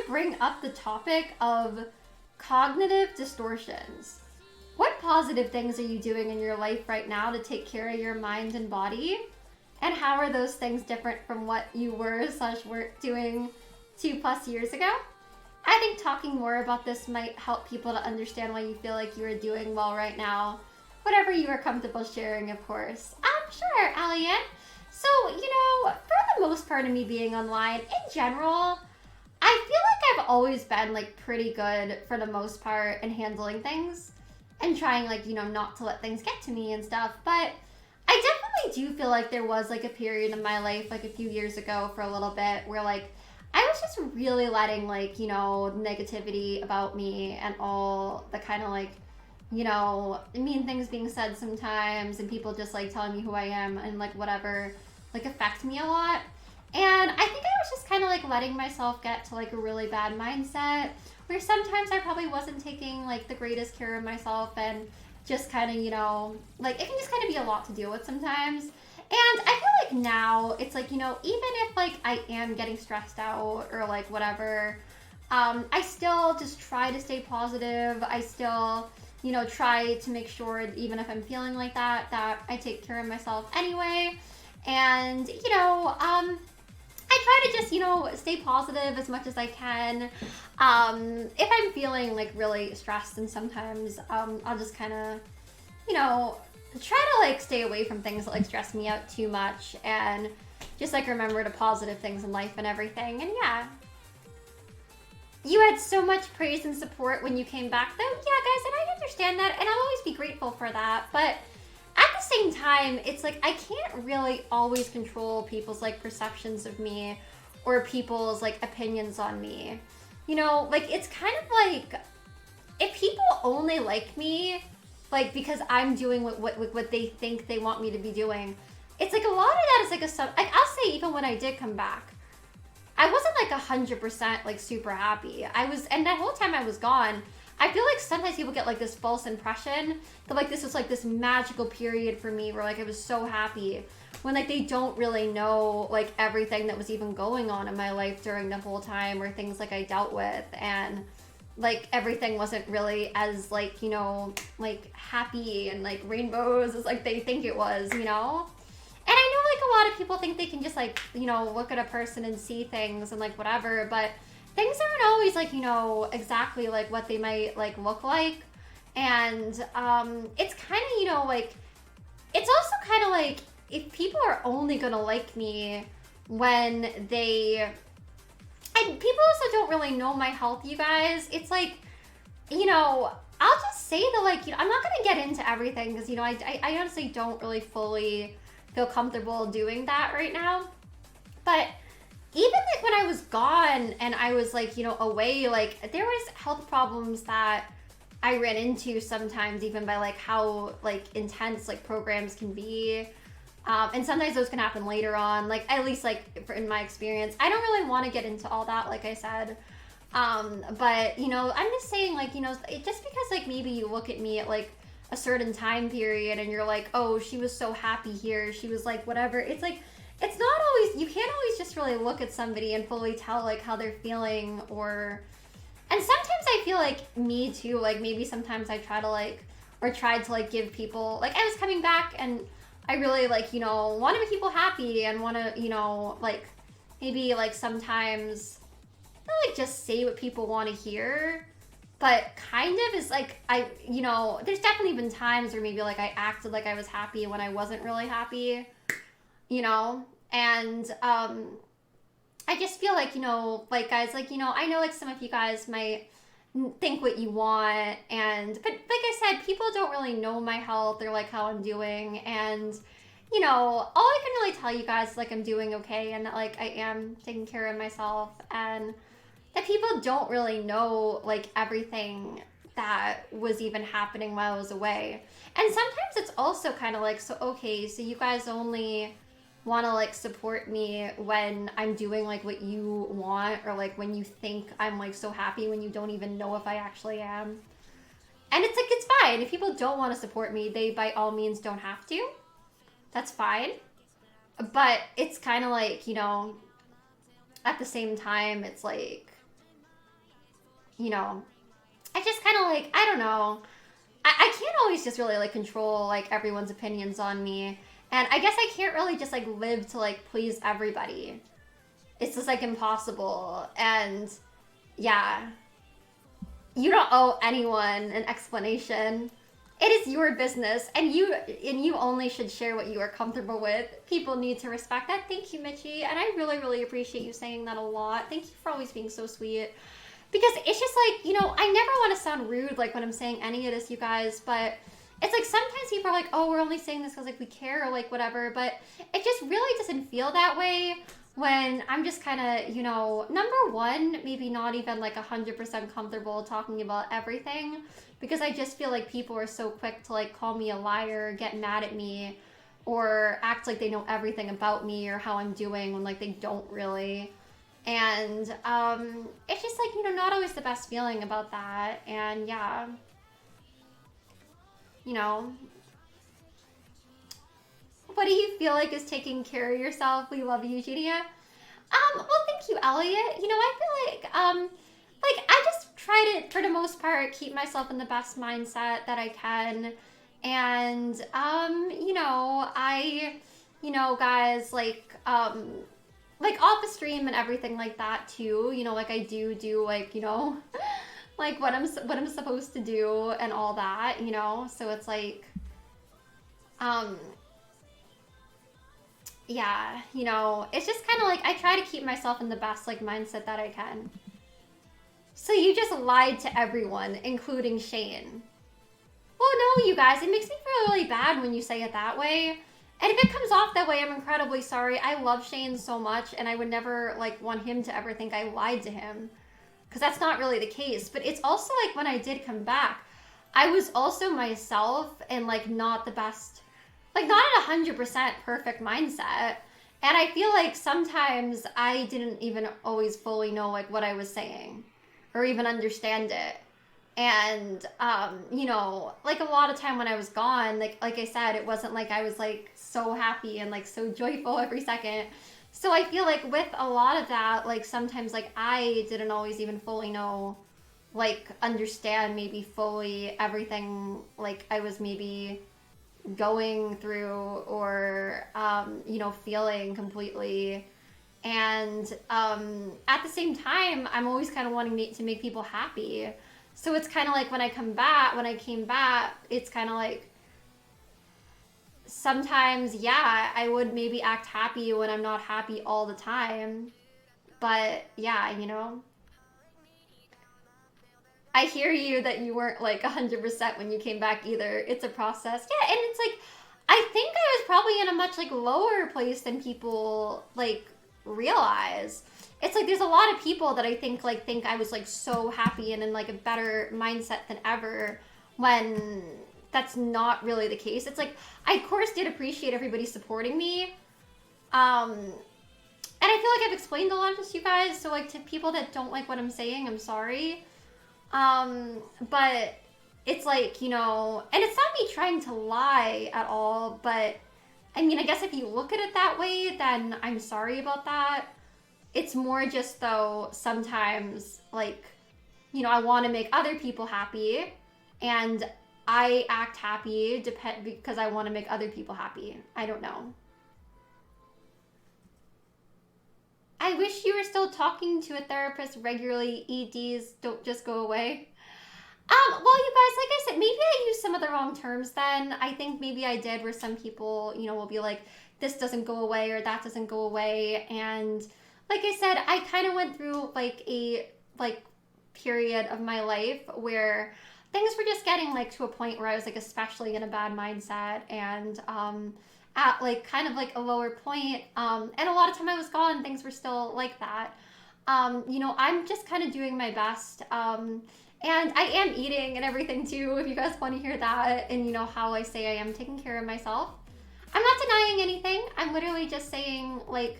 bring up the topic of cognitive distortions. What positive things are you doing in your life right now to take care of your mind and body? And how are those things different from what you were doing 2+ years ago? I think talking more about this might help people to understand why you feel like you are doing well right now. Whatever you are comfortable sharing, of course. Sure, Allian. So, for the most part of me being online, in general, I feel like I've always been, like, pretty good for the most part in handling things and trying, like, not to let things get to me and stuff. But I definitely do feel like there was, like, a period in my life, like, a few years ago for a little bit where, like, I was just really letting, like, negativity about me and all the kind of, like, mean things being said sometimes and people just, like, telling me who I am and, like, whatever, like, affect me a lot. And I think I was just kind of, like, letting myself get to, like, a really bad mindset where sometimes I probably wasn't taking, like, the greatest care of myself and just kind of, like, it can just kind of be a lot to deal with sometimes. And I feel like now it's like, even if, like, I am getting stressed out or, like, whatever, I still just try to stay positive. I still, try to make sure, even if I'm feeling like that I take care of myself anyway. And, I try to just, stay positive as much as I can. If I'm feeling, like, really stressed, and sometimes I'll just kind of, try to, like, stay away from things that, like, stress me out too much and just, like, remember the positive things in life and everything. And yeah. You had so much praise and support when you came back, though. Yeah, guys, and I understand that, and I'll always be grateful for that. But at the same time, it's like I can't really always control people's, like, perceptions of me or people's, like, opinions on me. Like, it's kind of like if people only like me, like, because I'm doing what they think they want me to be doing, it's like a lot of that is like I'll say even when I did come back, I wasn't like 100% like super happy. And that whole time I was gone, I feel like sometimes people get like this false impression that like this was like this magical period for me where like I was so happy when like they don't really know like everything that was even going on in my life during the whole time or things like I dealt with, and like everything wasn't really as like, like happy and like rainbows as like they think it was, And I know like a lot of people think they can just like, look at a person and see things and like whatever, but things aren't always like, exactly like what they might like look like. And it's kind of, like, it's also kind of like if people are only gonna like me when they, and people also don't really know my health, you guys. It's like, I'll just say that like, I'm not gonna get into everything because, I honestly don't really fully feel comfortable doing that right now. But even like when I was gone and I was like, away, like there was health problems that I ran into sometimes, even by like how like intense like programs can be. And sometimes those can happen later on, like at least like in my experience. I don't really want to get into all that, like I said. But, I'm just saying like, just because like maybe you look at me at like a certain time period and you're like, oh, she was so happy here, she was like whatever, it's like it's not always, you can't always just really look at somebody and fully tell like how they're feeling. And sometimes I feel like me too, like maybe sometimes I try to like, or tried to like give people, like I was coming back and I really like, want to make people happy and want to, like maybe like sometimes not like just say what people want to hear, but kind of is like, there's definitely been times where maybe like I acted like I was happy when I wasn't really happy, and I just feel like, like guys, like, I know like some of you guys might think what you want, but like I said, people don't really know my health or like how I'm doing, and all I can really tell you guys is like I'm doing okay and that like I am taking care of myself, and that people don't really know like everything that was even happening while I was away. And sometimes it's also kind of like, so okay, so you guys only want to like support me when I'm doing like what you want, or like when you think I'm like so happy when you don't even know if I actually am. And it's like, it's fine. If people don't want to support me, they by all means don't have to. That's fine. But it's kind of like, at the same time, it's like, you know, I just kind of like, I don't know. I can't always just really like control like everyone's opinions on me. And I guess I can't really just like live to like please everybody. It's just like impossible. And yeah, you don't owe anyone an explanation. It is your business, and you only should share what you are comfortable with. People need to respect that. Thank you, Mitchie, and I really, really appreciate you saying that a lot. Thank you for always being so sweet. Because it's just like, you know, I never want to sound rude like when I'm saying any of this, you guys, but it's like sometimes people are like, oh, we're only saying this because like we care or like whatever, but it just really doesn't feel that way when I'm just kind of, you know, number one, maybe not even like 100% comfortable talking about everything, because I just feel like people are so quick to like call me a liar, get mad at me, or act like they know everything about me or how I'm doing when like they don't really. And it's just like, you know, not always the best feeling about that. And yeah, you know, what do you feel like is taking care of yourself? We love you, Eugenia. Well, thank you, Elliot. You know, I feel like I just try to, for the most part, keep myself in the best mindset that I can. And, you know, guys, like off the stream and everything like that too, you know, like I do like, you know, like what I'm supposed to do and all that, you know, so it's like, yeah, you know, it's just kind of like I try to keep myself in the best like mindset that I can. So you just lied to everyone, including Shane. Well, no, you guys, it makes me feel really bad when you say it that way. And if it comes off that way, I'm incredibly sorry. I love Shane so much, and I would never like want him to ever think I lied to him, because that's not really the case. But it's also like when I did come back, I was also myself and like not the best, like not at 100% perfect mindset. And I feel like sometimes I didn't even always fully know like what I was saying or even understand it. And, you know, like a lot of time when I was gone, like I said, it wasn't like I was like so happy and like so joyful every second. So I feel like with a lot of that, like sometimes like I didn't always even fully know, like understand maybe fully everything like I was maybe going through or, you know, feeling completely. And at the same time, I'm always kind of wanting to make people happy. So it's kind of like when I came back, it's kind of like sometimes, yeah, I would maybe act happy when I'm not happy all the time. But yeah, you know, I hear you that you weren't like 100% when you came back either. It's a process. Yeah, and it's like, I think I was probably in a much like lower place than people like realize. It's like there's a lot of people that I think I was like so happy and in like a better mindset than ever, when that's not really the case. It's like I of course did appreciate everybody supporting me. And I feel like I've explained a lot of this to you guys, so like to people that don't like what I'm saying, I'm sorry. But it's like, you know, and it's not me trying to lie at all, but I mean, I guess if you look at it that way, then I'm sorry about that. It's more just though, sometimes like, you know, I want to make other people happy, and I act happy because I want to make other people happy. I don't know. I wish you were still talking to a therapist regularly. EDs don't just go away. Well, you guys, like I said, maybe I used some of the wrong terms then. I think maybe I did, where some people, you know, will be like, this doesn't go away or that doesn't go away. And like I said, I kind of went through like a period of my life where things were just getting like to a point where I was like especially in a bad mindset, and at like kind of like a lower point, and a lot of time I was gone, things were still like that. You know, I'm just kind of doing my best, and I am eating and everything too, if you guys want to hear that, and you know how I say I am taking care of myself. I'm not denying anything. I'm literally just saying, like,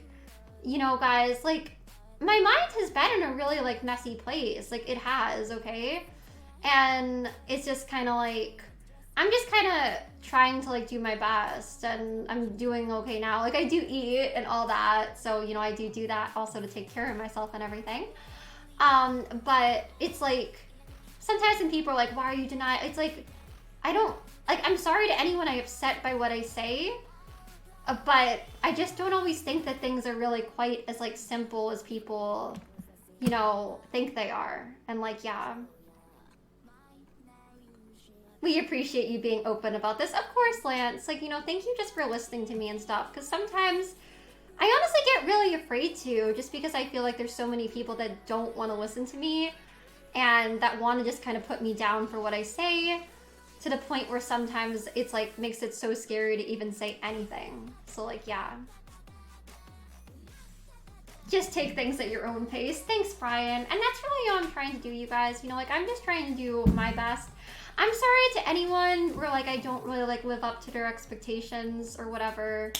you know, guys, like, my mind has been in a really, like, messy place. Like, it has, okay? And it's just kind of, like, I'm just kind of trying to, like, do my best. And I'm doing okay now. Like, I do eat and all that. So, you know, I do that also to take care of myself and everything. But it's like, sometimes when people are like, why are you denying? It's like, I don't, like, I'm sorry to anyone I upset by what I say, but I just don't always think that things are really quite as, like, simple as people, you know, think they are. And, like, yeah. We appreciate you being open about this. Of course, Lance. Like, you know, thank you just for listening to me and stuff. Because sometimes I honestly get really afraid to, just because I feel like there's so many people that don't want to listen to me and that want to just kind of put me down for what I say, to the point where sometimes it's like makes it so scary to even say anything. So like, yeah. Just take things at your own pace. Thanks, Brian. And that's really all I'm trying to do, you guys. You know, like, I'm just trying to do my best. I'm sorry to anyone where, like, I don't really, like, live up to their expectations or whatever.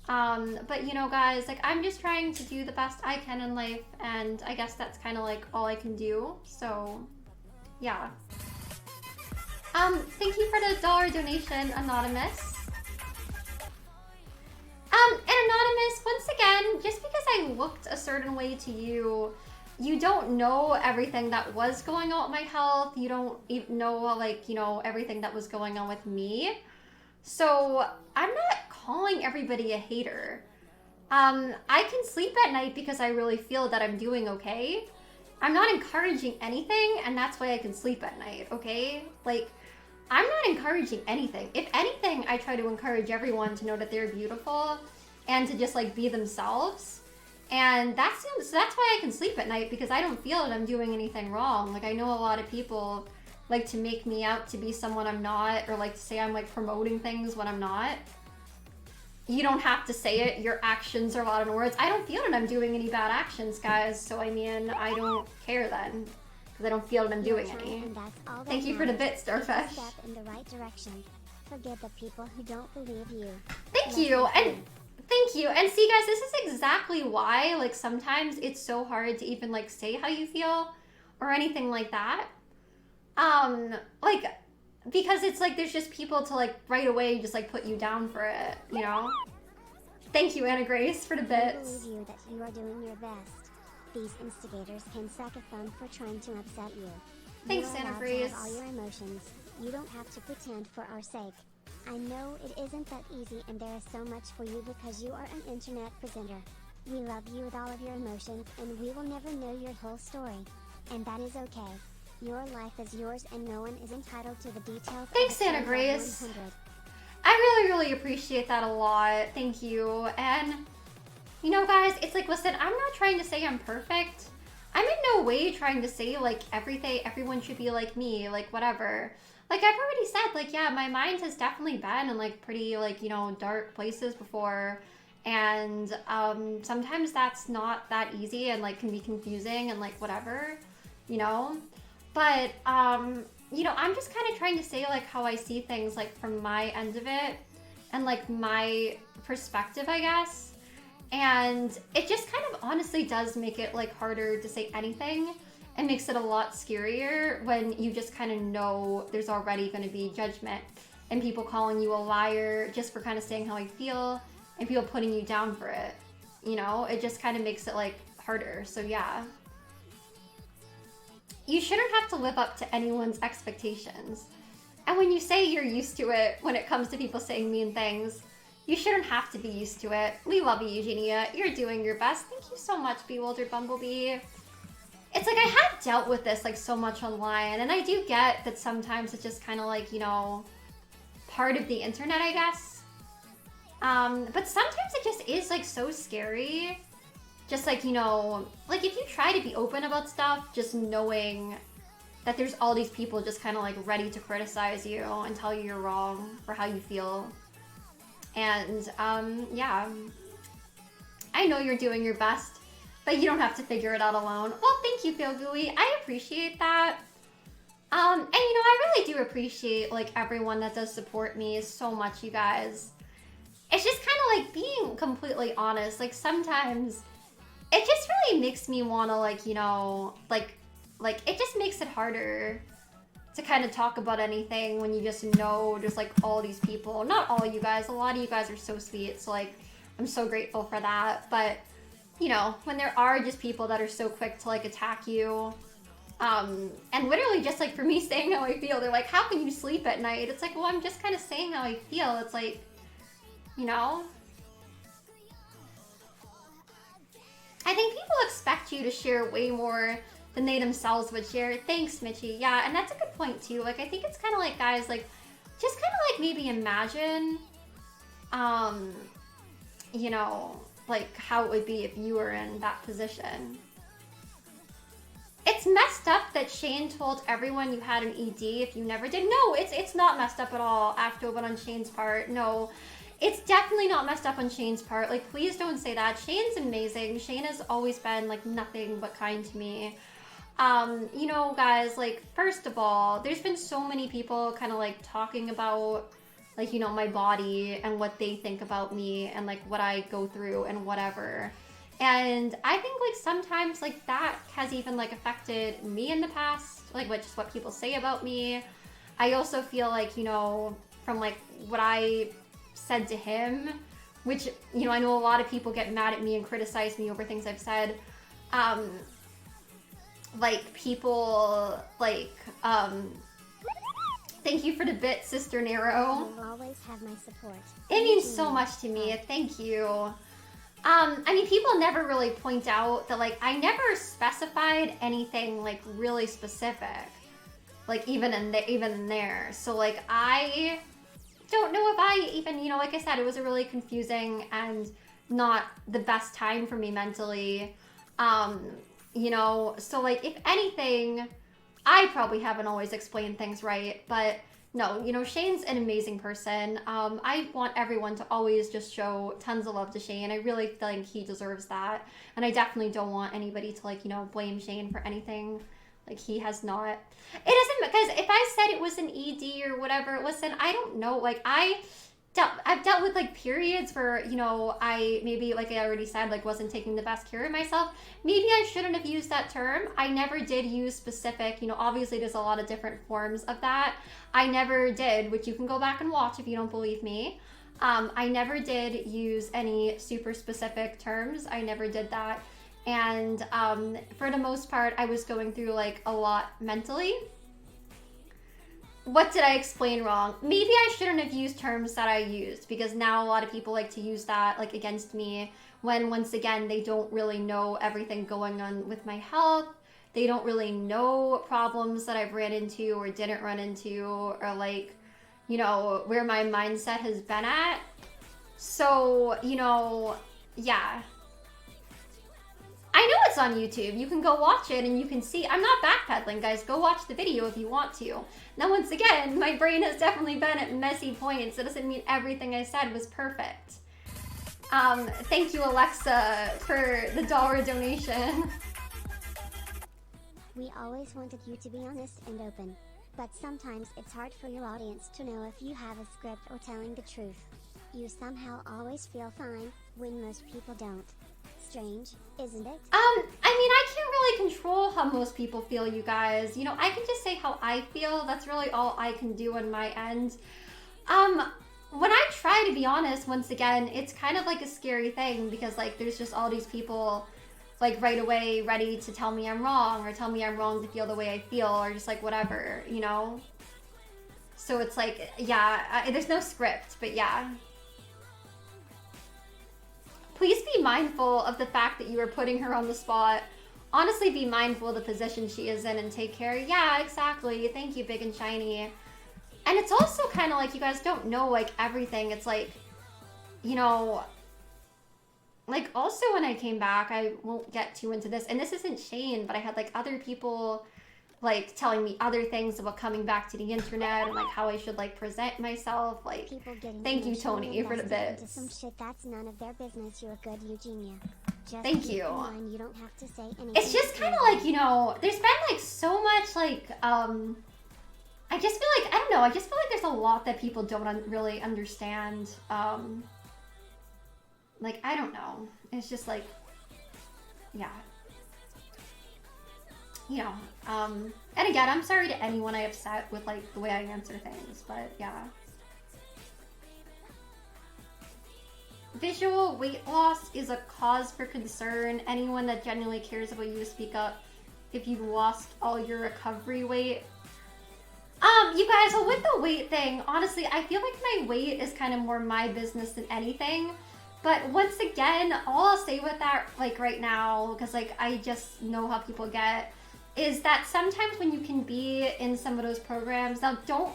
But, you know, guys, like, I'm just trying to do the best I can in life, and I guess that's kind of, like, all I can do. So, yeah. Thank you for the $1 donation, Anonymous. And Anonymous, once again, just because I looked a certain way to you, you don't know everything that was going on with my health. You don't even know, like, you know, everything that was going on with me. So I'm not calling everybody a hater. I can sleep at night because I really feel that I'm doing okay. I'm not encouraging anything, and that's why I can sleep at night, okay? Like, I'm not encouraging anything. If anything, I try to encourage everyone to know that they're beautiful and to just, like, be themselves. And that's why I can sleep at night, because I don't feel that I'm doing anything wrong. Like, I know a lot of people like to make me out to be someone I'm not, or like to say I'm, like, promoting things when I'm not. You don't have to say it. Your actions are louder than words. I don't feel that I'm doing any bad actions, guys. So, I mean, I don't care then, because I don't feel that I'm doing any. Thank you for the bit, Starfish. Step in the right direction. Forget the people who don't believe you. Thank you. And thank you. And see, guys, this is exactly why, like, sometimes it's so hard to even, like, say how you feel or anything like that. Like, because it's like there's just people to, like, right away just, like, put you down for it, you know? Thank you, Anna Grace, for the bits. I believe you that you are doing your best. These instigators can suck a thumb for trying to upset you. Thanks, You're Anna allowed to Grace. have all your emotions. You don't have to pretend for our sake. I know it isn't that easy, and there is so much for you because you are an internet presenter. We love you with all of your emotions, and we will never know your whole story. And that is okay. Your life is yours, and no one is entitled to the details. Thanks, Anna Grace. I really, really appreciate that a lot. Thank you. And, you know, guys, it's like, listen, I'm not trying to say I'm perfect. I'm in no way trying to say, like, everyone should be like me, like, whatever. Like, I've already said, like, yeah, my mind has definitely been in, like, pretty, like, you know, dark places before. And sometimes that's not that easy and, like, can be confusing and, like, whatever, you know? But, you know, I'm just kind of trying to say, like, how I see things, like, from my end of it and, like, my perspective, I guess. And it just kind of honestly does make it, like, harder to say anything. It makes it a lot scarier when you just kind of know there's already going to be judgment and people calling you a liar just for kind of saying how I feel and people putting you down for it. You know, it just kind of makes it, like, harder. So, yeah. You shouldn't have to live up to anyone's expectations. And when you say you're used to it when it comes to people saying mean things, you shouldn't have to be used to it. We love you, Eugenia. You're doing your best. Thank you so much, Bewildered Bumblebee. It's like I have dealt with this, like, so much online, and I do get that sometimes it's just kind of like, you know, part of the internet, I guess. But sometimes it just is, like, so scary. Just, like, you know, like, if you try to be open about stuff, just knowing that there's all these people just kind of, like, ready to criticize you and tell you you're wrong for how you feel. And, yeah. I know you're doing your best, but you don't have to figure it out alone. Well, thank you, Feel Gooey. I appreciate that. And, you know, I really do appreciate, like, everyone that does support me so much, you guys. It's just kind of, like, being completely honest. Like, sometimes it just really makes me want to, like, you know, like, it just makes it harder to kind of talk about anything when you just know there's, like, all these people. Not all you guys. A lot of you guys are so sweet. So, like, I'm so grateful for that. But you know, when there are just people that are so quick to like attack you, and literally just like for me saying how I feel, they're like, how can you sleep at night? It's like, well, I'm just kind of saying how I feel. It's like, you know, I think people expect you to share way more than they themselves would share. Thanks, Mitchie. Yeah, and that's a good point too. Like, I think it's kind of like, guys, like, just kind of like maybe imagine, you know, like how it would be if you were in that position. It's messed up that Shane told everyone you had an ED if you never did. No, it's not messed up at all after it went on Shane's part. No, it's definitely not messed up on Shane's part. Like, please don't say that. Shane's amazing. Shane has always been like nothing but kind to me. You know, guys, like, first of all, there's been so many people kind of like talking about like, you know, my body and what they think about me and like what I go through and whatever. And I think like sometimes like that has even like affected me in the past, like what people say about me. I also feel like, you know, from like what I said to him, which, you know, I know a lot of people get mad at me and criticize me over things I've said. Like people like, thank you for the bit, Sister Nero. You'll always have my support. It means so much to me. Thank you. I mean, people never really point out that, like, I never specified anything, like, really specific. Like, even in there. So, like, I don't know if I even, you know, like I said, it was a really confusing and not the best time for me mentally. You know, so, like, if anything, I probably haven't always explained things right, but no, you know, Shane's an amazing person. I want everyone to always just show tons of love to Shane. I really think he deserves that. And I definitely don't want anybody to, like, you know, blame Shane for anything. Like, he has not. It isn't, because if I said it was an ED or whatever, listen, I don't know. Like, I've dealt with like periods where, you know, I maybe, like I already said, like wasn't taking the best care of myself. Maybe I shouldn't have used that term. I never did use specific, you know, obviously there's a lot of different forms of that. I never did, which you can go back and watch if you don't believe me. I never did use any super specific terms. I never did that. And for the most part, I was going through like a lot mentally. What did I explain wrong? Maybe I shouldn't have used terms that I used, because now a lot of people like to use that like against me when, once again, they don't really know everything going on with my health. They don't really know problems that I've ran into or didn't run into, or like, you know, where my mindset has been at. So, you know, yeah. I know it's on YouTube. You can go watch it and you can see. I'm not backpedaling, guys. Go watch the video if you want to. Now, once again, my brain has definitely been at messy points. It doesn't mean everything I said was perfect. Thank you, Alexa, for the $1 donation. We always wanted you to be honest and open. But sometimes it's hard for your audience to know if you have a script or telling the truth. You somehow always feel fine, when most people don't. Strange, isn't it? I mean, I can't really control how most people feel, you guys. You know, I can just say how I feel. That's really all I can do on my end. When I try to be honest, once again, it's kind of like a scary thing, because like there's just all these people like right away ready to tell me I'm wrong, or tell me I'm wrong to feel the way I feel, or just like whatever, you know? So it's like, yeah, there's no script, but yeah. Please be mindful of the fact that you are putting her on the spot. Honestly, be mindful of the position she is in and take care. Yeah, exactly. Thank you, Big and Shiny. And it's also kind of like you guys don't know like everything. It's like, you know, like also when I came back, I won't get too into this, and this isn't Shane, but I had like other people like telling me other things about coming back to the internet and like how I should like present myself. Like, thank you, Tony, for the bits. Some shit that's none of their business. You're good, Eugenia. Just thank you. You don't have to say anything. It's just kind of like, you know, there's been like so much like I just feel like, I don't know, I just feel like there's a lot that people don't really understand. Like, I don't know. It's just like, yeah. You know, and again, I'm sorry to anyone I upset with like the way I answer things, but yeah. visual weight loss is a cause for concern. Anyone that genuinely cares about you to speak up if you've lost all your recovery weight. You guys, so with the weight thing, honestly, I feel like my weight is kind of more my business than anything. But once again, all I'll say with that, like right now, because like I just know how people get, is that sometimes when you can be in some of those programs, now don't,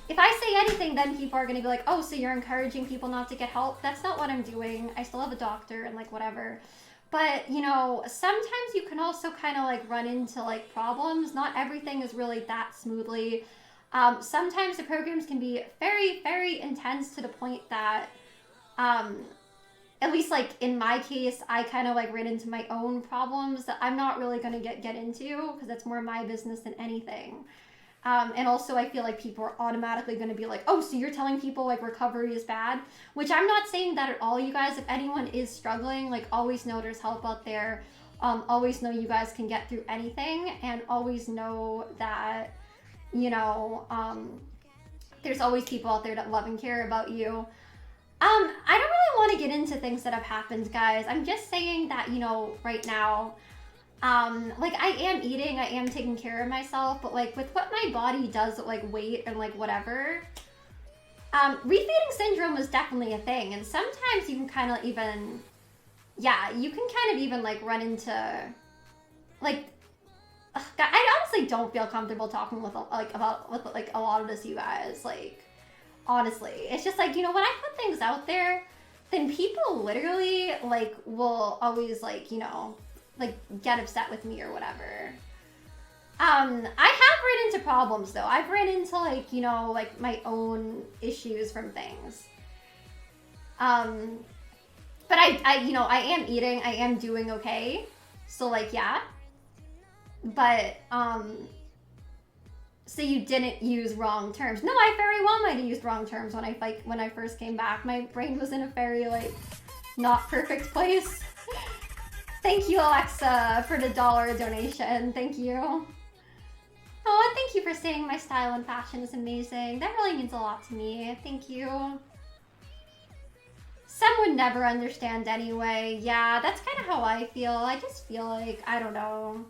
if I say anything, then people are going to be like, oh, so you're encouraging people not to get help? That's not what I'm doing. I still have a doctor and like whatever. But, you know, sometimes you can also kind of like run into like problems. Not everything is really that smoothly. Sometimes the programs can be very, very intense to the point that, at least like in my case, I kind of like ran into my own problems that I'm not really going to get into because that's more my business than anything. And also I feel like people are automatically going to be like, oh, so you're telling people like recovery is bad, which I'm not saying that at all, you guys. If anyone is struggling, like always know there's help out there. Always know you guys can get through anything, and always know that, you know, there's always people out there that love and care about you. I don't really want to get into things that have happened, guys. I'm just saying that, you know, right now, like I am eating, I am taking care of myself, but like with what my body does with like weight and like whatever, refeeding syndrome is definitely a thing. And sometimes you can kind of even, yeah, you can kind of even like run into like, I honestly don't feel comfortable talking with like about with like a lot of this, you guys. Like honestly, it's just like, you know, when I put things out there, then people literally like will always like, you know, like get upset with me or whatever. I have ran into problems though. I've ran into like, you know, like my own issues from things. But I you know, I am eating, I am doing okay. So like, yeah. But, so you didn't use wrong terms. No, I very well might have used wrong terms when I first came back. My brain was in a very like not perfect place. Thank you, Alexa, for the $1 donation. Thank you. Oh, and thank you for saying my style and fashion is amazing. That really means a lot to me. Thank you. Some would never understand anyway. Yeah, that's kind of how I feel. I just feel like, I don't know.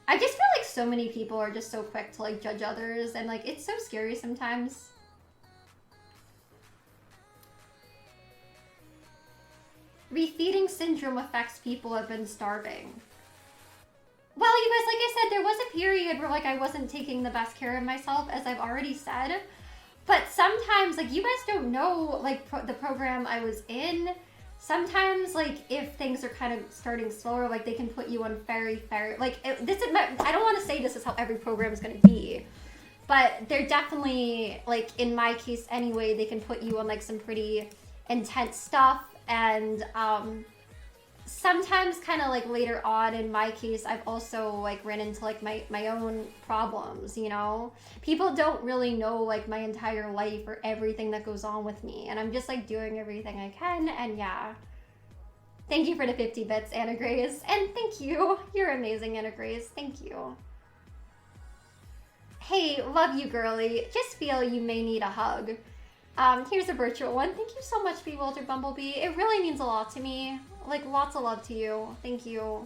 I just feel like so many people are just so quick to like judge others, and like it's so scary sometimes. Refeeding syndrome affects people who have been starving. Well, you guys, like I said, there was a period where like I wasn't taking the best care of myself, as I've already said. But sometimes, like, you guys don't know, like, the program I was in. Sometimes, like, if things are kind of starting slower, like, they can put you on very, like, I don't want to say this is how every program is going to be. But they're definitely, like, in my case anyway, they can put you on, like, some pretty intense stuff. And, sometimes kind of like later on in my case, I've also like ran into like my own problems, you know? People don't really know like my entire life or everything that goes on with me. And I'm just like doing everything I can. And yeah. Thank you for the 50 bits, Anna Grace. And thank you. You're amazing, Anna Grace. Thank you. Hey, love you, girly. Just feel you may need a hug. Here's a virtual one. Thank you so much, Bewildered Bumblebee. It really means a lot to me. Like, lots of love to you. Thank you.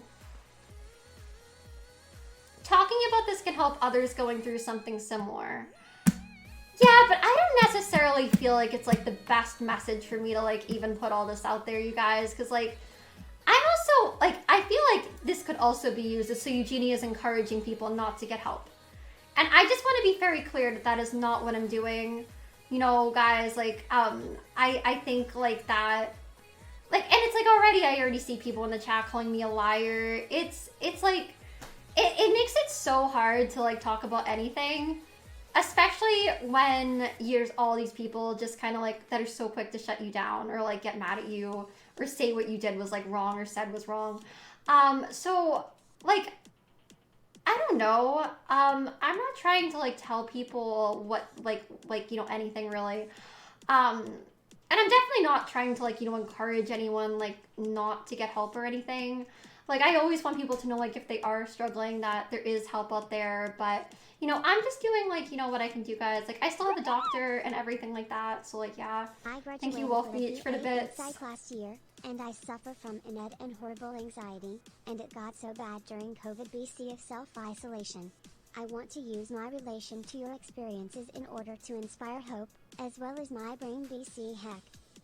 Talking about this can help others going through something similar. Yeah, but I don't necessarily feel like it's, like, the best message for me to, like, even put all this out there, you guys. Because, like, I'm also, like, I feel like this could also be used as so Eugenia is encouraging people not to get help. And I just want to be very clear that that is not what I'm doing. You know, guys, like, I think, like, that... Like, and it's like I already see people in the chat calling me a liar. It's like, it makes it so hard to like talk about anything, especially when there's all these people just kind of like that are so quick to shut you down or like get mad at you or say what you did was like wrong or said was wrong. So like, I don't know. I'm not trying to like tell people what like, you know, anything really. And I'm definitely not trying to, like, you know, encourage anyone, like, not to get help or anything. Like, I always want people to know, like, if they are struggling, that there is help out there. But, you know, I'm just doing, like, you know, what I can do, guys. Like, I still have a doctor and everything like that. So, like, yeah. Thank you, Wolf Beach, for the bits. Last year, and I suffer from ined and horrible anxiety, and it got so bad during COVID BC of self-isolation. I want to use my relation to your experiences in order to inspire hope, as well as my brain BC. Heck,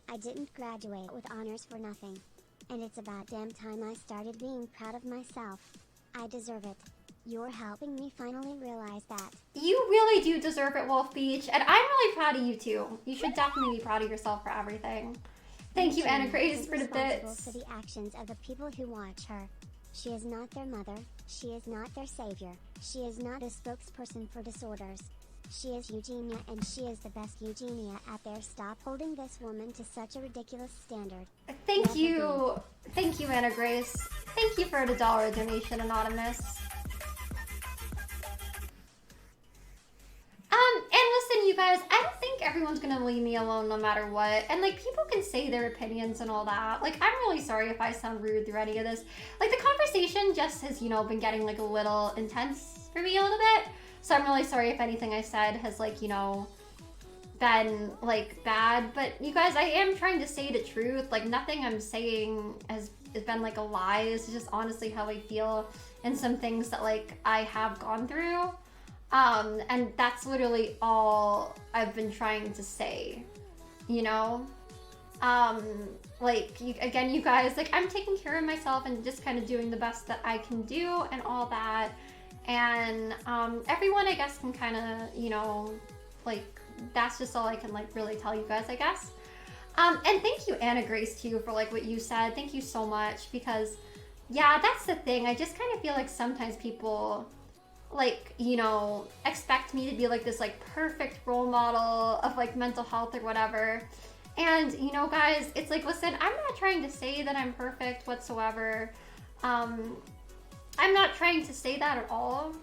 I didn't graduate with honors for nothing. And it's about damn time I started being proud of myself. I deserve it. You're helping me finally realize that. You really do deserve it, Wolf Beach, and I'm really proud of you too. You should definitely be proud of yourself for everything. Thank you, Anna Grace, for the bits. For the actions of the people who watch her. She is not their mother, she is not their savior, she is not a spokesperson for disorders. She is Eugenia, and she is the best Eugenia out there. Stop holding this woman to such a ridiculous standard. Thank you. Thank you, Anna Grace. Thank you for the $1 donation, Anonymous. And listen, you guys, I don't think everyone's gonna leave me alone no matter what. And, like, people can say their opinions and all that. Like, I'm really sorry if I sound rude through any of this. Like, the conversation just has, you know, been getting, like, a little intense for me a little bit. So I'm really sorry if anything I said has, like, you know, been, like, bad. But, you guys, I am trying to say the truth. Like, nothing I'm saying has been, like, a lie. It's just honestly how I feel and some things that, like, I have gone through. And that's literally all I've been trying to say, you know? Like, again, you guys, like, I'm taking care of myself and just kind of doing the best that I can do and all that. And, everyone, I guess, can kind of, you know, like, that's just all I can, like, really tell you guys, I guess. And thank you, Anna Grace, too, for, like, what you said. Thank you so much, because, yeah, that's the thing. I just kind of feel like sometimes people, like, you know, expect me to be, like, this, like, perfect role model of, like, mental health or whatever. And, you know, guys, it's like, listen, I'm not trying to say that I'm perfect whatsoever. I'm not trying to say that at all.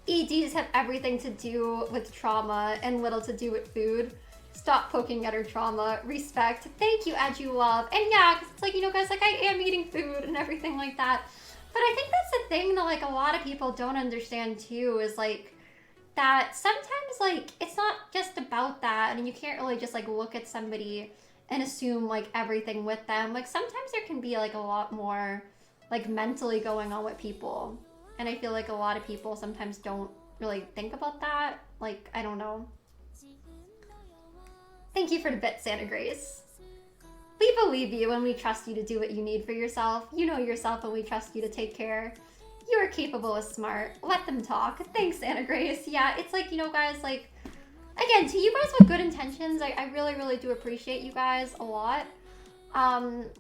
EDs have everything to do with trauma and little to do with food. Stop poking at her trauma. Respect. Thank you, Edu Love. And yeah, because it's like, you know, guys, like, I am eating food and everything like that. But I think that's the thing that, like, a lot of people don't understand, too, is, like, that sometimes, like, it's not just about that, and you can't really just, like, look at somebody and assume, like, everything with them. Like, sometimes there can be, like, a lot more, like, mentally going on with people. And I feel like a lot of people sometimes don't really think about that. Like, I don't know. Thank you for the bit, Santa Grace. We believe you and we trust you to do what you need for yourself. You know yourself and we trust you to take care. You are capable and smart. Let them talk. Thanks, Santa Grace. Yeah, it's like, you know, guys, like, again, to you guys with good intentions, I really, really do appreciate you guys a lot. And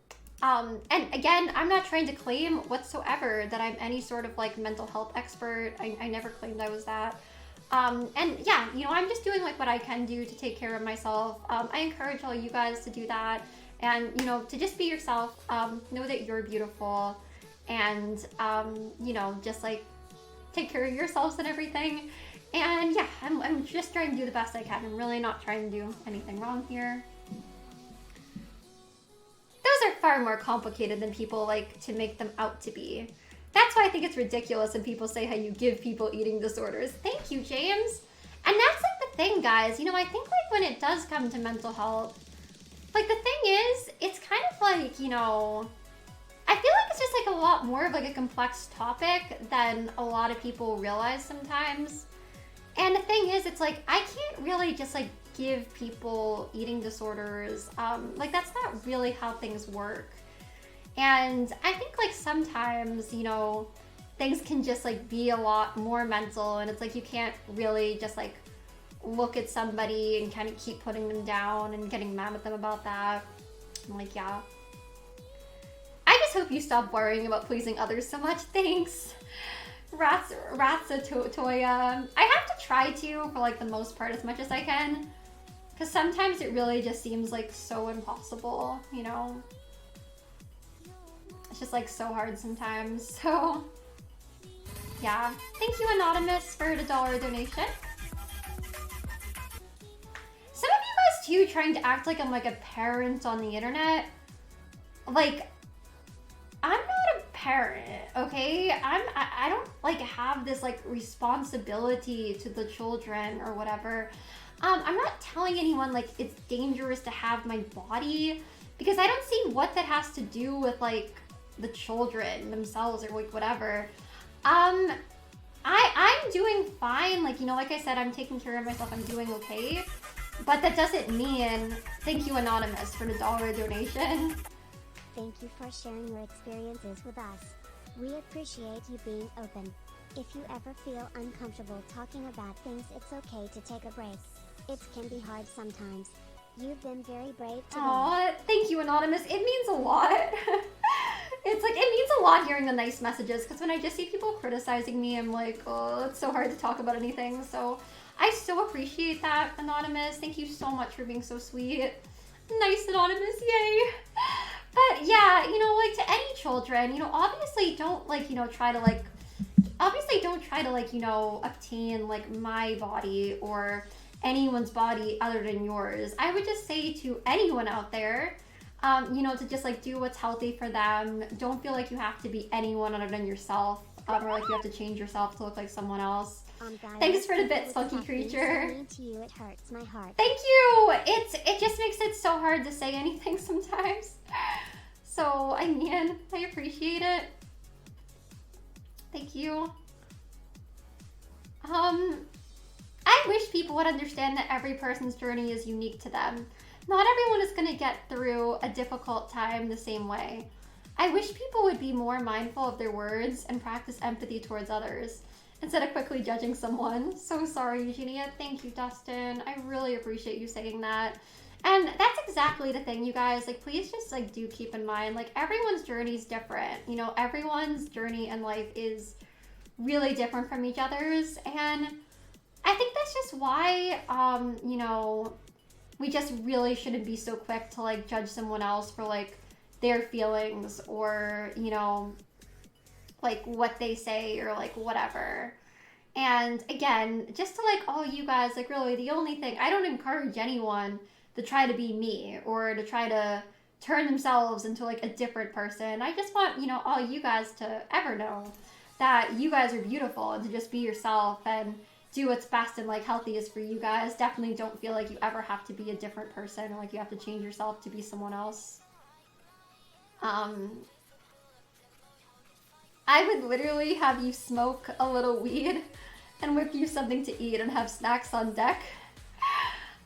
again, I'm not trying to claim whatsoever that I'm any sort of, like, mental health expert. I never claimed I was that. And yeah, you know, I'm just doing, like, what I can do to take care of myself. I encourage all you guys to do that. And, you know, to just be yourself, know that you're beautiful, and, you know, just, like, take care of yourselves and everything. And yeah, I'm just trying to do the best I can. I'm really not trying to do anything wrong here. Those are far more complicated than people like to make them out to be. That's why I think it's ridiculous when people say how you give people eating disorders. Thank you, James. And that's, like, the thing, guys. You know, I think, like, when it does come to mental health, like, the thing is, it's kind of like, you know, I feel like it's just, like, a lot more of, like, a complex topic than a lot of people realize sometimes. And the thing is, it's like, I can't really just, like, give people eating disorders. Like, that's not really how things work. And I think, like, sometimes, you know, things can just, like, be a lot more mental, and it's like, you can't really just, like, look at somebody and kind of keep putting them down and getting mad at them about that. I'm like, yeah. I just hope you stop worrying about pleasing others so much. Thanks. Toya. I have to try to, for, like, the most part, as much as I can. Because sometimes it really just seems, like, so impossible, you know? It's just, like, so hard sometimes. So, yeah. Thank you, Anonymous, for the $1 donation. Some of you guys, too, trying to act like I'm, like, a parent on the internet. like, I'm not a parent, okay? I don't like have this like responsibility to the children or whatever. I'm not telling anyone like it's dangerous to have my body, because I don't see what that has to do with like the children themselves or like whatever. I'm doing fine. Like, you know, like I said, I'm taking care of myself. I'm doing okay. But that doesn't mean, thank you Anonymous for the $1 donation. Thank you for sharing your experiences with us. We appreciate you being open. If you ever feel uncomfortable talking about things, it's okay to take a break. It can be hard sometimes. You've been very brave today. Aw, thank you Anonymous. It means a lot. It's like, it means a lot hearing the nice messages, because when I just see people criticizing me, I'm like, oh, it's so hard to talk about anything. So I so appreciate that, Anonymous. Thank you so much for being so sweet. Nice Anonymous, yay. But yeah, you know, like to any children, you know, obviously don't like, you know, try to like, you know, obtain like my body or anyone's body other than yours. I would just say to anyone out there, you know, to just like do what's healthy for them. Don't feel like you have to be anyone other than yourself, or like you have to change yourself to look like someone else. Guys, thanks for the bits, Funky Creature. So mean to you, it hurts my heart. Thank you. It just makes it so hard to say anything sometimes. So I mean, I appreciate it. Thank you. I wish people would understand that every person's journey is unique to them. Not everyone is going to get through a difficult time the same way. I wish people would be more mindful of their words and practice empathy towards others instead of quickly judging someone. So sorry, Eugenia. Thank you, Dustin. I really appreciate you saying that. And that's exactly the thing, you guys. Like, please just like do keep in mind, like everyone's journey is different. You know, everyone's journey in life is really different from each other's, and I think that's just why, you know, we just really shouldn't be so quick to like judge someone else for like their feelings or, you know, like what they say or like whatever. And again, just to like all you guys, like really the only thing, I don't encourage anyone to try to be me or to try to turn themselves into like a different person. I just want, you know, all you guys to ever know that you guys are beautiful and to just be yourself and do what's best and like healthiest for you guys. Definitely don't feel like you ever have to be a different person or like you have to change yourself to be someone else. I would literally have you smoke a little weed and whip you something to eat and have snacks on deck.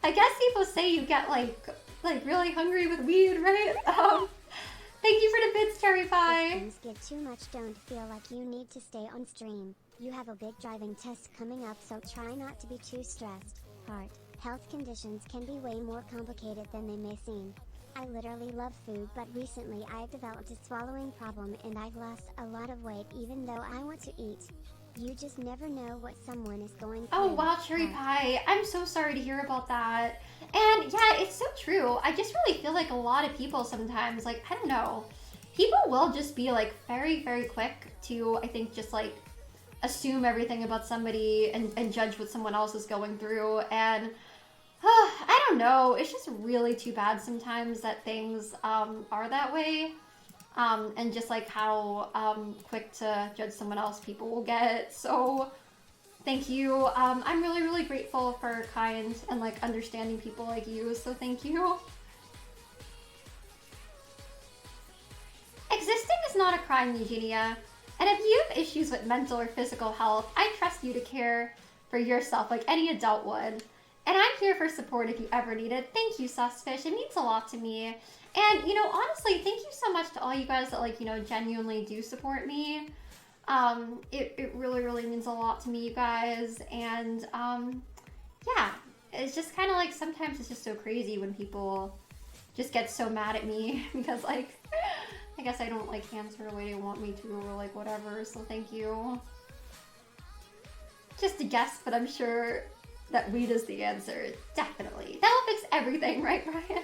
I guess people say you get like really hungry with weed, right? Thank you for the bits, Cherry Pie. If things get too much, don't feel like you need to stay on stream. You have a big driving test coming up, so try not to be too stressed. Health conditions can be way more complicated than they may seem. I literally love food, but recently I've developed a swallowing problem and I've lost a lot of weight even though I want to eat. You just never know what someone is going through. Oh wow, Cherry Pie. I'm so sorry to hear about that. And yeah, it's so true. I just really feel like a lot of people sometimes, like, I don't know, people will just be like very, very quick to, I think, just like assume everything about somebody and judge what someone else is going through. And I don't know, it's just really too bad sometimes that things are that way. And just like how quick to judge someone else people will get. So thank you. I'm really, really grateful for kind and like understanding people like you. So thank you. Existing is not a crime, Eugenia. And if you have issues with mental or physical health, I trust you to care for yourself like any adult would. And I'm here for support if you ever need it. Thank you, Sussfish. It means a lot to me. And, you know, honestly, thank you so much to all you guys that, like, you know, genuinely do support me. It really, really means a lot to me, you guys. And, yeah, it's just kind of like sometimes it's just so crazy when people just get so mad at me because, like, I guess I don't, like, answer the way they want me to or, like, whatever. So thank you. Just a guess, but I'm sure that weed is the answer. Definitely. That will fix everything, right, Brian?